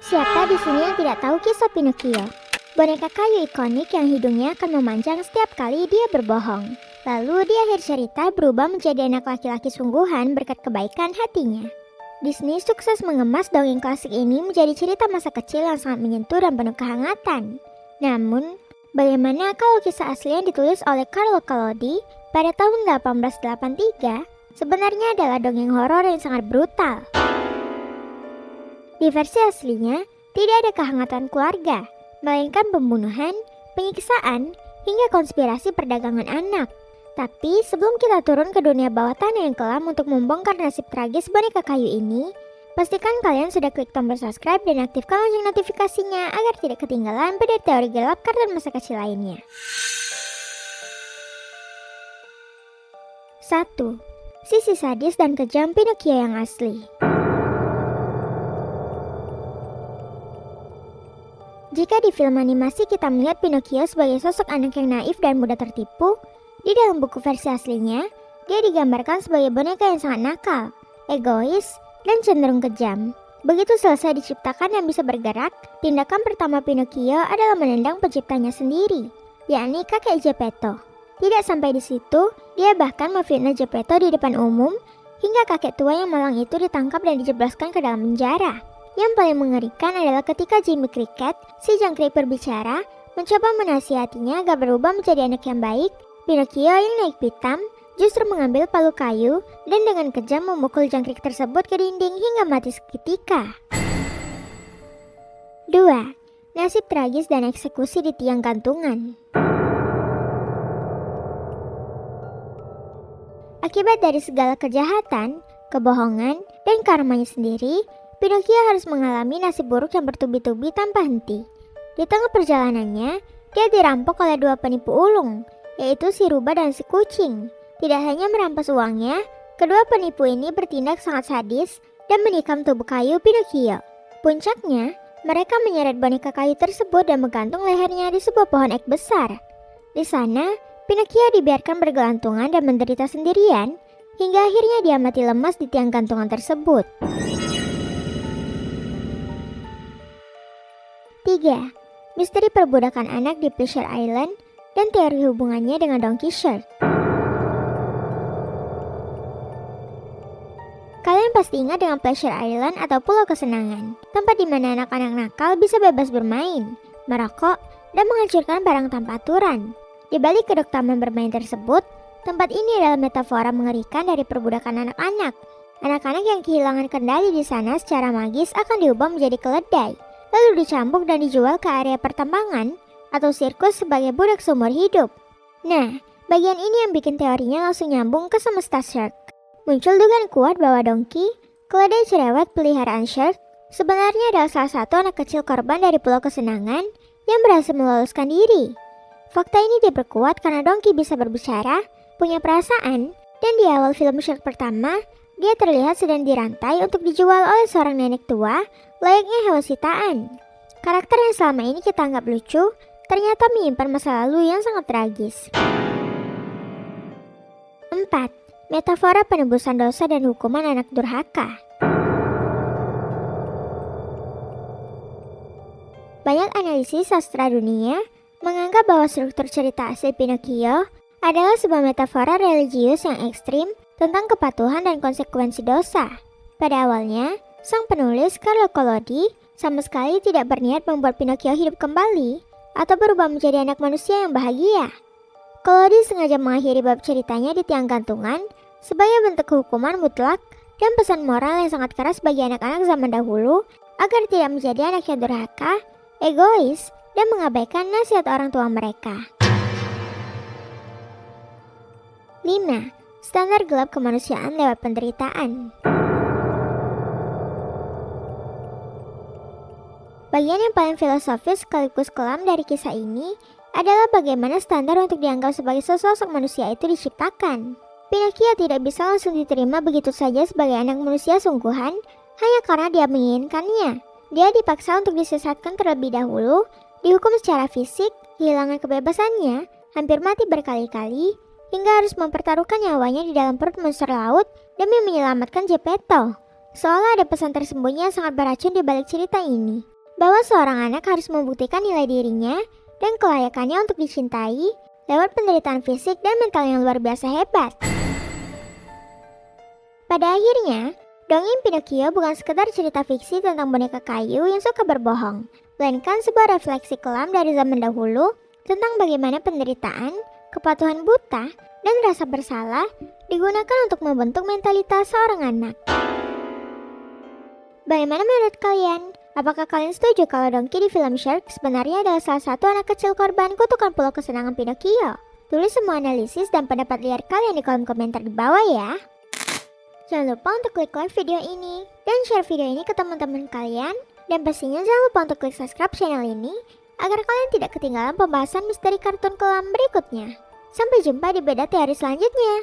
Siapa di sini yang tidak tahu kisah Pinocchio? Boneka kayu ikonik yang hidungnya akan memanjang setiap kali dia berbohong. Lalu di akhir cerita berubah menjadi anak laki-laki sungguhan berkat kebaikan hatinya. Disney sukses mengemas dongeng klasik ini menjadi cerita masa kecil yang sangat menyentuh dan penuh kehangatan. Namun, bagaimana kalau kisah asli yang ditulis oleh Carlo Collodi pada tahun 1883 sebenarnya adalah dongeng horor yang sangat brutal? Di versi aslinya, tidak ada kehangatan keluarga, melainkan pembunuhan, penyiksaan, hingga konspirasi perdagangan anak. Tapi sebelum kita turun ke dunia bawah tanah yang kelam untuk membongkar nasib tragis boneka kayu ini, pastikan kalian sudah klik tombol subscribe dan aktifkan lonceng notifikasinya agar tidak ketinggalan pada teori gelap kartun masa kecil lainnya. 1. Sisi sadis dan kejam Pinocchio yang asli. Jika di film animasi kita melihat Pinocchio sebagai sosok anak yang naif dan mudah tertipu, di dalam buku versi aslinya, dia digambarkan sebagai boneka yang sangat nakal, egois, dan cenderung kejam. Begitu selesai diciptakan dan bisa bergerak, tindakan pertama Pinocchio adalah menendang penciptanya sendiri, yakni kakek Geppetto. Tidak sampai di situ, dia bahkan memfitnah Geppetto di depan umum, hingga kakek tua yang malang itu ditangkap dan dijebloskan ke dalam penjara. Yang paling mengerikan adalah ketika Jimmy Cricket, si jangkrik berbicara, mencoba menasihatinya agar berubah menjadi anak yang baik. Pinocchio yang naik pitam justru mengambil palu kayu dan dengan kejam memukul jangkrik tersebut ke dinding hingga mati seketika. 2. Nasib tragis dan eksekusi di tiang gantungan. Akibat dari segala kejahatan, kebohongan, dan karmanya sendiri, Pinocchio harus mengalami nasib buruk yang bertubi-tubi tanpa henti. Di tengah perjalanannya, dia dirampok oleh dua penipu ulung, yaitu si rubah dan si kucing. Tidak hanya merampas uangnya, kedua penipu ini bertindak sangat sadis dan menikam tubuh kayu Pinocchio. Puncaknya, mereka menyeret boneka kayu tersebut dan menggantung lehernya di sebuah pohon ek besar. Di sana, Pinocchio dibiarkan bergelantungan dan menderita sendirian, hingga akhirnya dia mati lemas di tiang gantungan tersebut. 3. Misteri perbudakan anak di Pleasure Island dan teori hubungannya dengan Don Quixote. Kalian pasti ingat dengan Pleasure Island atau Pulau Kesenangan, tempat di mana anak-anak nakal bisa bebas bermain, merokok, dan menghancurkan barang tanpa aturan. Di balik kedok taman bermain tersebut, tempat ini adalah metafora mengerikan dari perbudakan anak-anak. Anak-anak yang kehilangan kendali di sana secara magis akan diubah menjadi keledai, lalu dicambuk dan dijual ke area pertambangan atau sirkus sebagai budak seumur hidup. Nah, bagian ini yang bikin teorinya langsung nyambung ke semesta Shark. Muncul dugaan kuat bahwa Donkey, keledai cerewet peliharaan Shark, sebenarnya adalah salah satu anak kecil korban dari Pulau Kesenangan yang berhasil meloloskan diri. Fakta ini diperkuat karena Donkey bisa berbicara, punya perasaan, dan di awal film Shark pertama, dia terlihat sedang dirantai untuk dijual oleh seorang nenek tua, layaknya hewan sitaan. Karakter yang selama ini kita anggap lucu, ternyata menyimpan masa lalu yang sangat tragis. 4. Metafora penebusan dosa dan hukuman anak durhaka. Banyak analisis sastra dunia menganggap bahwa struktur cerita asli Pinocchio adalah sebuah metafora religius yang ekstrim tentang kepatuhan dan konsekuensi dosa. Pada awalnya, sang penulis Carlo Collodi sama sekali tidak berniat membuat Pinocchio hidup kembali atau berubah menjadi anak manusia yang bahagia. Collodi sengaja mengakhiri bab ceritanya di tiang gantungan sebagai bentuk hukuman mutlak dan pesan moral yang sangat keras bagi anak-anak zaman dahulu agar tidak menjadi anak yang durhaka, egois, dan mengabaikan nasihat orang tua mereka. 5. Standar gelap kemanusiaan lewat penderitaan. Bagian yang paling filosofis sekaligus kelam dari kisah ini adalah bagaimana standar untuk dianggap sebagai sosok manusia itu diciptakan. Pinocchio tidak bisa langsung diterima begitu saja sebagai anak manusia sungguhan hanya karena dia menginginkannya. Dia dipaksa untuk disesatkan terlebih dahulu, dihukum secara fisik, kehilangan kebebasannya, hampir mati berkali-kali, hingga harus mempertaruhkan nyawanya di dalam perut monster laut demi menyelamatkan Geppetto. Seolah ada pesan tersembunyi yang sangat beracun di balik cerita ini. bahwa seorang anak harus membuktikan nilai dirinya dan kelayakannya untuk dicintai lewat penderitaan fisik dan mental yang luar biasa hebat. Pada akhirnya, dongeng Pinocchio bukan sekedar cerita fiksi tentang boneka kayu yang suka berbohong, melainkan sebuah refleksi kelam dari zaman dahulu tentang bagaimana penderitaan, kepatuhan buta, dan rasa bersalah digunakan untuk membentuk mentalitas seorang anak. Bagaimana menurut kalian? Apakah kalian setuju kalau Donkey di film Shrek sebenarnya adalah salah satu anak kecil korban kutukan Pulau Kesenangan Pinocchio? Tulis semua analisis dan pendapat liar kalian di kolom komentar di bawah ya. Jangan lupa untuk klik like video ini dan share video ini ke teman-teman kalian. Dan pastinya jangan lupa untuk klik subscribe channel ini agar kalian tidak ketinggalan pembahasan misteri kartun kelam berikutnya. Sampai jumpa di beda teori selanjutnya.